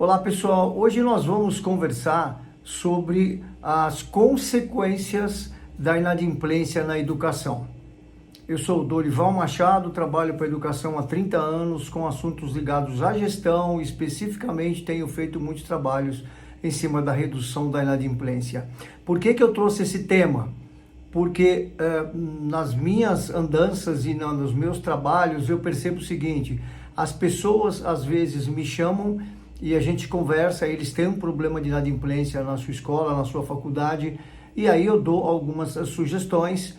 Olá pessoal, hoje nós vamos conversar sobre as consequências da inadimplência na educação. Eu sou o Dorival Machado, trabalho para a educação há 30 anos com assuntos ligados à gestão, especificamente tenho feito muitos trabalhos em cima da redução da inadimplência. Por que eu trouxe esse tema? Porque nas minhas andanças e nos meus trabalhos eu percebo o seguinte: as pessoas às vezes me chamam e a gente conversa, eles têm um problema de inadimplência na sua escola, na sua faculdade, e aí eu dou algumas sugestões,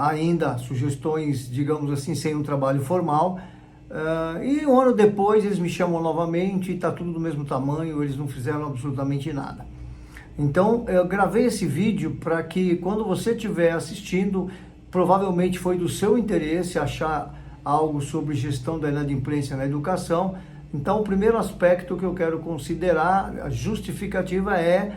ainda sugestões, digamos assim, sem um trabalho formal, e um ano depois eles me chamam novamente e está tudo do mesmo tamanho, eles não fizeram absolutamente nada. Então eu gravei esse vídeo para que quando você estiver assistindo, provavelmente foi do seu interesse achar algo sobre gestão da inadimplência na educação. Então o primeiro aspecto que eu quero considerar, a justificativa, é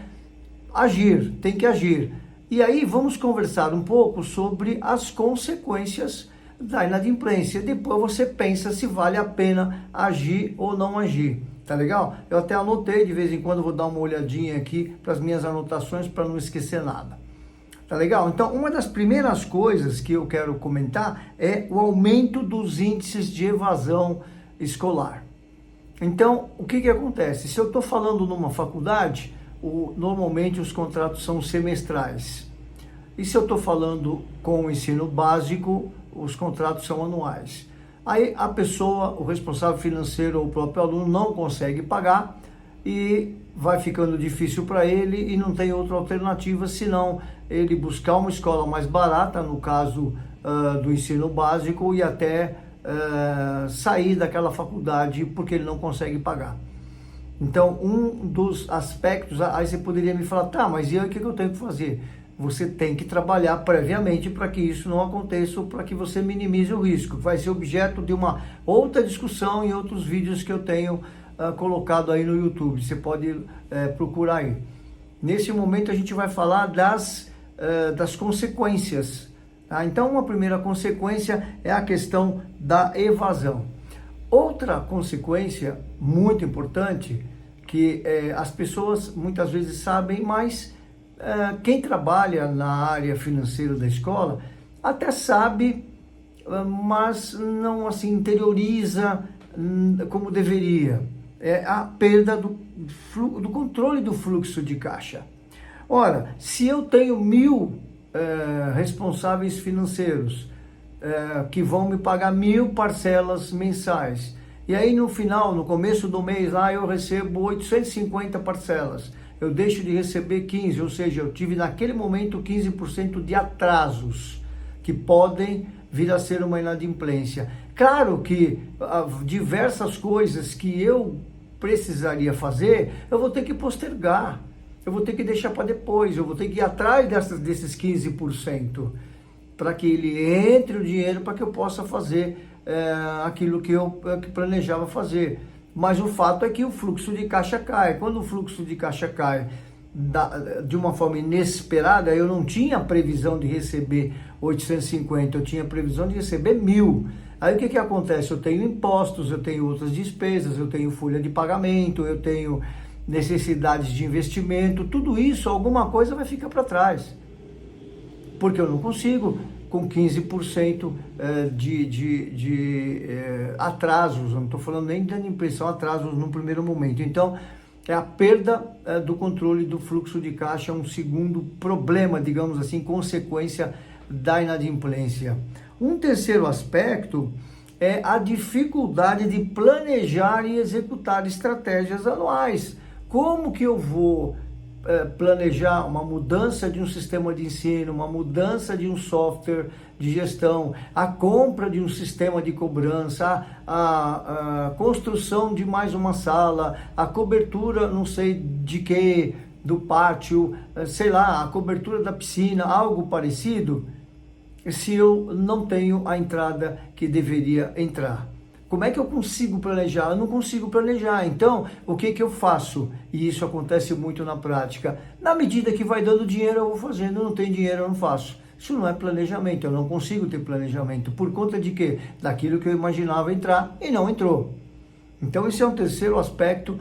agir, tem que agir. E aí vamos conversar um pouco sobre as consequências da inadimplência. Depois você pensa se vale a pena agir ou não agir. Tá legal? Eu até anotei, de vez em quando vou dar uma olhadinha aqui para as minhas anotações para não esquecer nada. Tá legal? Então, uma das primeiras coisas que eu quero comentar é o aumento dos índices de evasão escolar. Então, o que acontece? Se eu estou falando numa faculdade, normalmente os contratos são semestrais. E se eu estou falando com o ensino básico, os contratos são anuais. Aí a pessoa, o responsável financeiro ou o próprio aluno não consegue pagar e vai ficando difícil para ele e não tem outra alternativa senão ele buscar uma escola mais barata, no caso do ensino básico, e até sair daquela faculdade porque ele não consegue pagar. Então, um dos aspectos, aí você poderia me falar, tá, mas e aí o que eu tenho que fazer? Você tem que trabalhar previamente para que isso não aconteça ou para que você minimize o risco. Vai ser objeto de uma outra discussão em outros vídeos que eu tenho colocado aí no YouTube. Você pode procurar aí. Nesse momento a gente vai falar das consequências. Tá? Então, uma primeira consequência é a questão da evasão. Outra consequência muito importante, que as pessoas muitas vezes sabem, mas quem trabalha na área financeira da escola até sabe, mas não assim interioriza como deveria. É a perda do controle do fluxo de caixa. Ora, se eu tenho 1.000 responsáveis financeiros que vão me pagar 1.000 parcelas mensais, e aí no final, no começo do mês, eu recebo 850 parcelas, eu deixo de receber 15, ou seja, eu tive naquele momento 15% de atrasos que podem vir a ser uma inadimplência. Claro que diversas coisas que eu precisaria fazer, eu vou ter que postergar, eu vou ter que deixar para depois, eu vou ter que ir atrás desses 15%, para que ele entre o dinheiro para que eu possa fazer aquilo que eu planejava fazer. Mas o fato é que o fluxo de caixa cai. Quando o fluxo de caixa cai de uma forma inesperada, eu não tinha previsão de receber 850, eu tinha previsão de receber 1.000. Aí o que acontece? Eu tenho impostos, eu tenho outras despesas, eu tenho folha de pagamento, eu tenho necessidades de investimento, tudo isso, alguma coisa vai ficar para trás. Porque eu não consigo com 15% de atrasos, eu não estou falando nem de inadimplência, atrasos no primeiro momento. Então, a perda do controle do fluxo de caixa é um segundo problema, digamos assim, consequência da inadimplência. Um terceiro aspecto é a dificuldade de planejar e executar estratégias anuais. Como que eu vou planejar uma mudança de um sistema de ensino, uma mudança de um software de gestão, a compra de um sistema de cobrança, a construção de mais uma sala, a cobertura não sei de que, do pátio, sei lá, a cobertura da piscina, algo parecido, se eu não tenho a entrada que deveria entrar? Como é que eu consigo planejar? Eu não consigo planejar. Então, o que eu faço? E isso acontece muito na prática. Na medida que vai dando dinheiro, eu vou fazendo. Não tem dinheiro, eu não faço. Isso não é planejamento. Eu não consigo ter planejamento. Por conta de quê? Daquilo que eu imaginava entrar e não entrou. Então, esse é um terceiro aspecto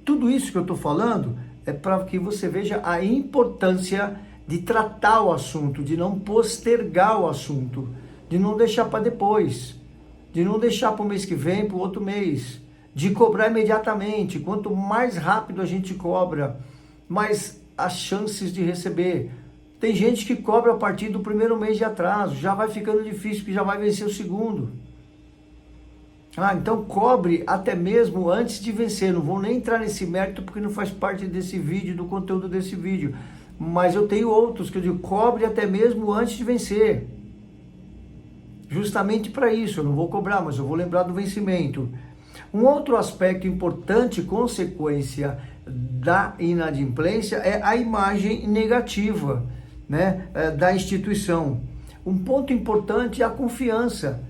tudo isso que eu estou falando é para que você veja a importância de tratar o assunto, de não postergar o assunto, de não deixar para depois, de não deixar para o mês que vem, para o outro mês, de cobrar imediatamente. Quanto mais rápido a gente cobra, mais as chances de receber. Tem gente que cobra a partir do primeiro mês de atraso, já vai ficando difícil, porque já vai vencer o segundo. Então cobre até mesmo antes de vencer. Não vou nem entrar nesse mérito porque não faz parte desse vídeo, do conteúdo desse vídeo. Mas eu tenho outros que eu digo, cobre até mesmo antes de vencer. Justamente para isso, eu não vou cobrar, mas eu vou lembrar do vencimento. Um outro aspecto importante, consequência da inadimplência, é a imagem negativa, né, da instituição. Um ponto importante é a confiança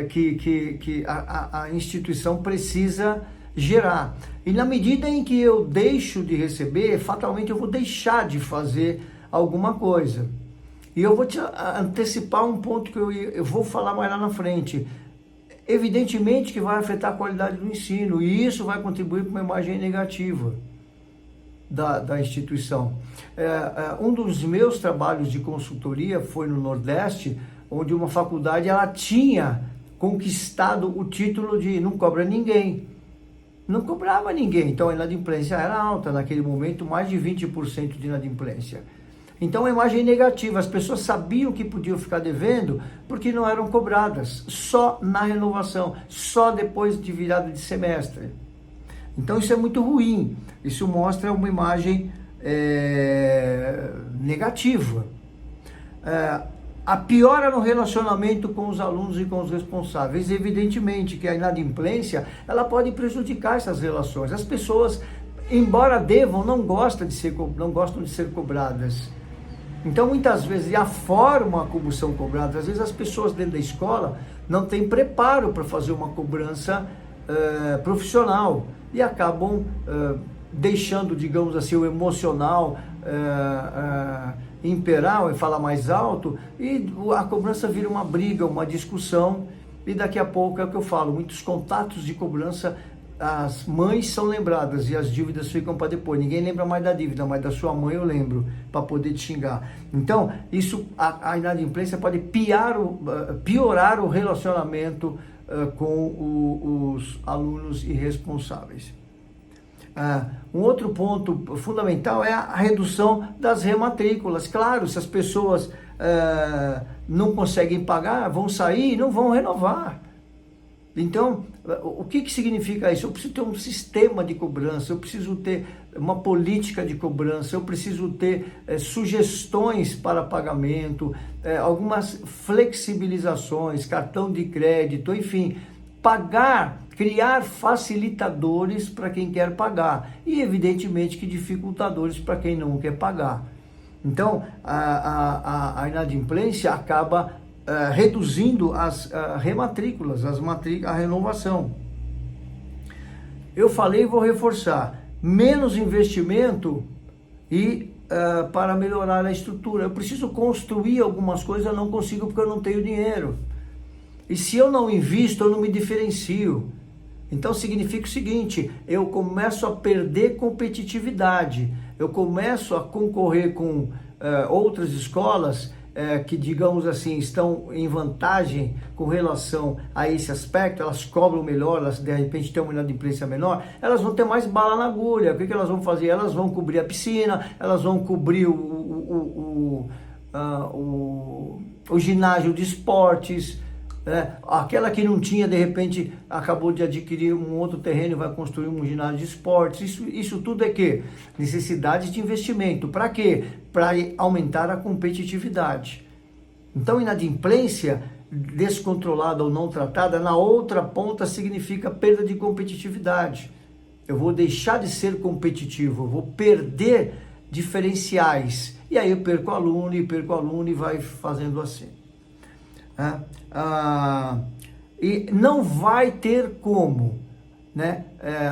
que a instituição precisa gerar. E na medida em que eu deixo de receber, fatalmente eu vou deixar de fazer alguma coisa. E eu vou te antecipar um ponto que eu vou falar mais lá na frente. Evidentemente que vai afetar a qualidade do ensino, e isso vai contribuir para uma imagem negativa da instituição. Um dos meus trabalhos de consultoria foi no Nordeste, onde uma faculdade ela tinha conquistado o título de não cobra ninguém. Não cobrava ninguém, então a inadimplência era alta naquele momento, mais de 20% de inadimplência. Então a imagem negativa, as pessoas sabiam que podiam ficar devendo porque não eram cobradas, só na renovação, só depois de virada de semestre. Então isso é muito ruim, isso mostra uma imagem negativa. A piora no relacionamento com os alunos e com os responsáveis, evidentemente que a inadimplência, ela pode prejudicar essas relações. As pessoas, embora devam, não gostam de ser cobradas. Então, muitas vezes, e a forma como são cobradas, às vezes as pessoas dentro da escola não têm preparo para fazer uma cobrança profissional e acabam deixando, digamos assim, o emocional imperar e falar mais alto, e a cobrança vira uma briga, uma discussão, e daqui a pouco é o que eu falo, muitos contatos de cobrança, as mães são lembradas e as dívidas ficam para depois. Ninguém lembra mais da dívida, mas da sua mãe eu lembro, para poder te xingar. Então, isso, a inadimplência pode piorar o relacionamento com os alunos irresponsáveis. Um outro ponto fundamental é a redução das rematrículas. Claro, se as pessoas não conseguem pagar, vão sair e não vão renovar. Então, o que significa isso? Eu preciso ter um sistema de cobrança, eu preciso ter uma política de cobrança, eu preciso ter sugestões para pagamento, algumas flexibilizações, cartão de crédito, enfim, criar facilitadores para quem quer pagar e, evidentemente, que dificultadores para quem não quer pagar. Então, a inadimplência acaba reduzindo as rematrículas, a renovação. Eu falei e vou reforçar, menos investimento e para melhorar a estrutura. Eu preciso construir algumas coisas, eu não consigo porque eu não tenho dinheiro. E se eu não invisto, eu não me diferencio. Então significa o seguinte, eu começo a perder competitividade, eu começo a concorrer com outras escolas que, digamos assim, estão em vantagem com relação a esse aspecto, elas cobram melhor, elas de repente têm uma inadimplência menor, elas vão ter mais bala na agulha. O que elas vão fazer? Elas vão cobrir a piscina, elas vão cobrir o ginásio de esportes, aquela que não tinha, de repente, acabou de adquirir um outro terreno e vai construir um ginásio de esportes. Isso tudo é que? Necessidade de investimento. Para quê? Para aumentar a competitividade. Então, inadimplência descontrolada ou não tratada, na outra ponta significa perda de competitividade. Eu vou deixar de ser competitivo, eu vou perder diferenciais. E aí eu perco aluno e vai fazendo assim. E não vai ter como, né?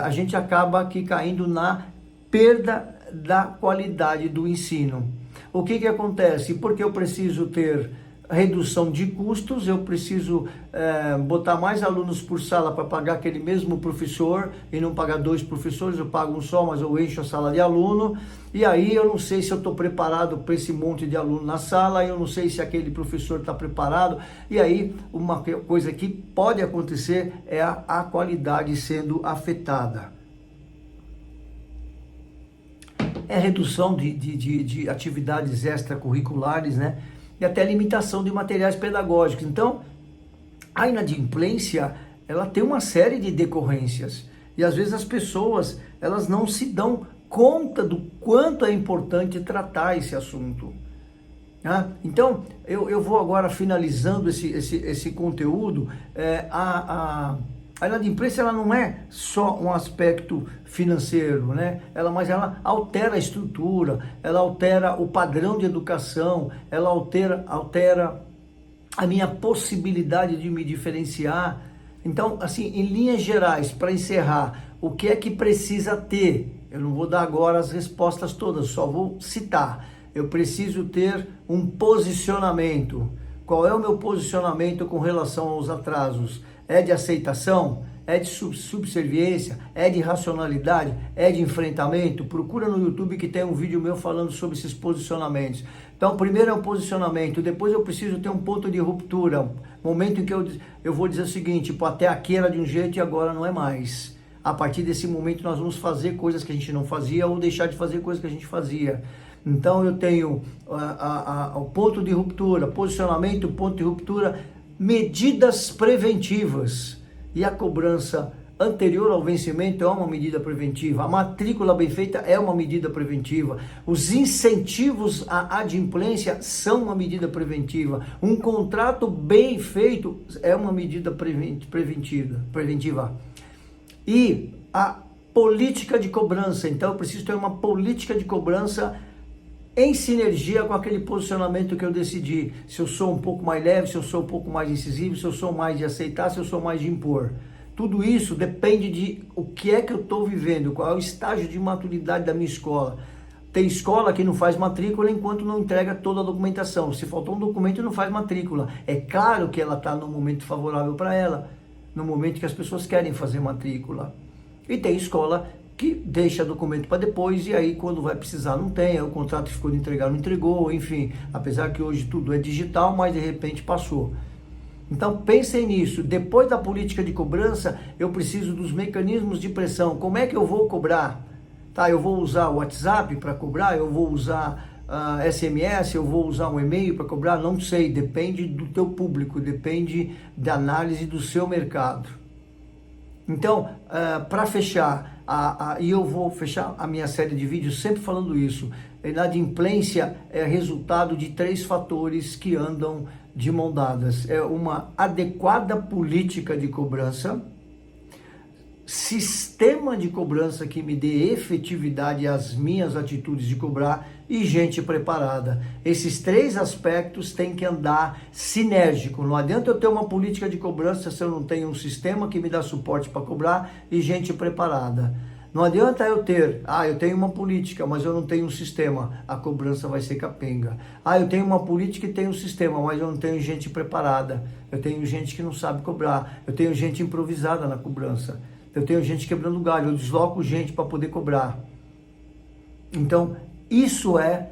A gente acaba aqui caindo na perda da qualidade do ensino. O que acontece? Porque eu preciso ter redução de custos, eu preciso botar mais alunos por sala para pagar aquele mesmo professor e não pagar 2 professores, eu pago um só, mas eu encho a sala de aluno, e aí eu não sei se eu estou preparado para esse monte de aluno na sala, eu não sei se aquele professor está preparado, e aí uma coisa que pode acontecer é a qualidade sendo afetada. É redução de atividades extracurriculares, né? E até limitação de materiais pedagógicos. Então, a inadimplência, ela tem uma série de decorrências. E às vezes as pessoas, elas não se dão conta do quanto é importante tratar esse assunto. Né? Então, eu vou agora finalizando esse conteúdo. A inadimplência, ela não é só um aspecto financeiro, né? Mas ela altera a estrutura, ela altera o padrão de educação, ela altera a minha possibilidade de me diferenciar. Então, assim, em linhas gerais, para encerrar, o que é que precisa ter? Eu não vou dar agora as respostas todas, só vou citar. Eu preciso ter um posicionamento. Qual é o meu posicionamento com relação aos atrasos? É de aceitação? É de subserviência? É de racionalidade? É de enfrentamento? Procura no YouTube que tem um vídeo meu falando sobre esses posicionamentos. Então, primeiro é um posicionamento, depois eu preciso ter um ponto de ruptura, momento em que eu vou dizer o seguinte, até aqui era de um jeito e agora não é mais. A partir desse momento nós vamos fazer coisas que a gente não fazia ou deixar de fazer coisas que a gente fazia. Então eu tenho o ponto de ruptura, posicionamento, ponto de ruptura, medidas preventivas, e a cobrança anterior ao vencimento é uma medida preventiva, a matrícula bem feita é uma medida preventiva, os incentivos à adimplência são uma medida preventiva, um contrato bem feito é uma medida preventiva. E a política de cobrança, então eu preciso ter uma política de cobrança em sinergia com aquele posicionamento que eu decidi, se eu sou um pouco mais leve, se eu sou um pouco mais incisivo, se eu sou mais de aceitar, se eu sou mais de impor. Tudo isso depende de o que é que eu estou vivendo, qual é o estágio de maturidade da minha escola. Tem escola que não faz matrícula enquanto não entrega toda a documentação. Se faltou um documento, não faz matrícula. É claro que ela está no momento favorável para ela, no momento que as pessoas querem fazer matrícula. E tem escola que deixa documento para depois, e aí quando vai precisar não tem, aí o contrato que ficou de entregar não entregou, enfim, apesar que hoje tudo é digital, mas de repente passou. Então pensem nisso, depois da política de cobrança, eu preciso dos mecanismos de pressão. Como é que eu vou cobrar? Tá, eu vou usar o WhatsApp para cobrar, eu vou usar SMS, eu vou usar um e-mail para cobrar, não sei, depende do teu público, depende da análise do seu mercado. Então, para fechar, e eu vou fechar a minha série de vídeos sempre falando isso, a inadimplência é resultado de 3 fatores que andam de mão dadas. É uma adequada política de cobrança, sistema de cobrança que me dê efetividade às minhas atitudes de cobrar e gente preparada. Esses 3 aspectos têm que andar sinérgico. Não adianta eu ter uma política de cobrança se eu não tenho um sistema que me dá suporte para cobrar e gente preparada. Não adianta eu ter, eu tenho uma política, mas eu não tenho um sistema, a cobrança vai ser capenga. Eu tenho uma política e tenho um sistema, mas eu não tenho gente preparada. Eu tenho gente que não sabe cobrar, eu tenho gente improvisada na cobrança. Eu tenho gente quebrando galho, eu desloco gente para poder cobrar. Então, isso é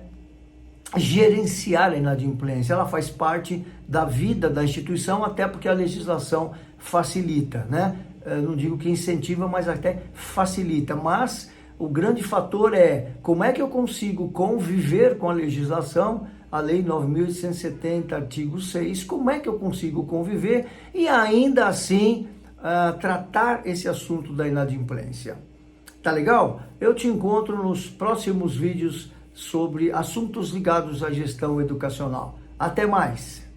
gerenciar a inadimplência. Ela faz parte da vida da instituição, até porque a legislação facilita, né? Eu não digo que incentiva, mas até facilita. Mas o grande fator é como é que eu consigo conviver com a legislação, a Lei 9.870, artigo 6, como é que eu consigo conviver e ainda assim tratar esse assunto da inadimplência. Tá legal? Eu te encontro nos próximos vídeos sobre assuntos ligados à gestão educacional. Até mais!